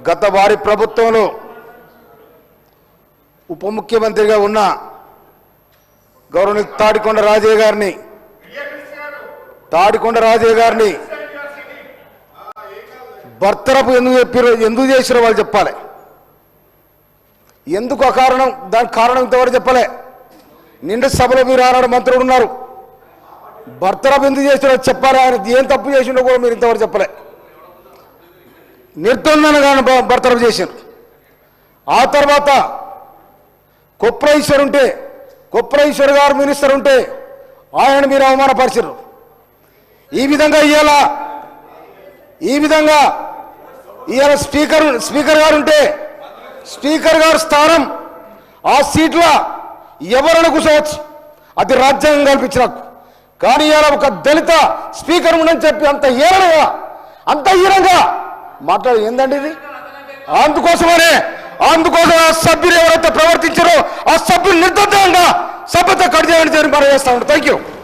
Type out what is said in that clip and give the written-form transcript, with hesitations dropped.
గత వారి ప్రభుత్వంలో ఉప ముఖ్యమంత్రిగా ఉన్న గౌరవనీయ తాడికొండ రాజయ్య గారిని బర్తరపు ఎందుకు చేసిరో వాళ్ళు చెప్పాలి. ఎందుకు అకారణం, దానికి కారణం ఇంతవరకు చెప్పలే. నిండు సభలో మీరు ఆనాడు మంత్రులు ఉన్నారు, బర్తరపు ఎందుకు చేసిరో చెప్పాలి. ఆయన ఏం తప్పు చేసిండో కూడా మీరు ఇంతవరకు చెప్పలే. నిర్దోషంగా బర్తరపు చేశారు. ఆ తర్వాత కొప్రైశ్వర్ గారు మినిస్టర్ ఉంటే ఆయన మీరు అవమానపరిచారు. ఈ విధంగా ఇవాళ స్పీకర్ గారు ఉంటే స్పీకర్ గారు స్థానం ఆ సీట్లో ఎవరైనా కూర్చోవచ్చు, అది రాజ్యాంగం కల్పించినాకు. కానీ ఇవాళ ఒక దళిత స్పీకర్ ఉండని చెప్పి అంత హీనంగా మాట్లాడు ఏందండి ఇది? అందుకోసం ఆ సభ్యులు ఎవరైతే ప్రవర్తించారో ఆ సభ్యులు నిర్దోషంగా సభ్యత కట్ చేయాలని చెప్పి మనం చేస్తా ఉంటాం. Thank you.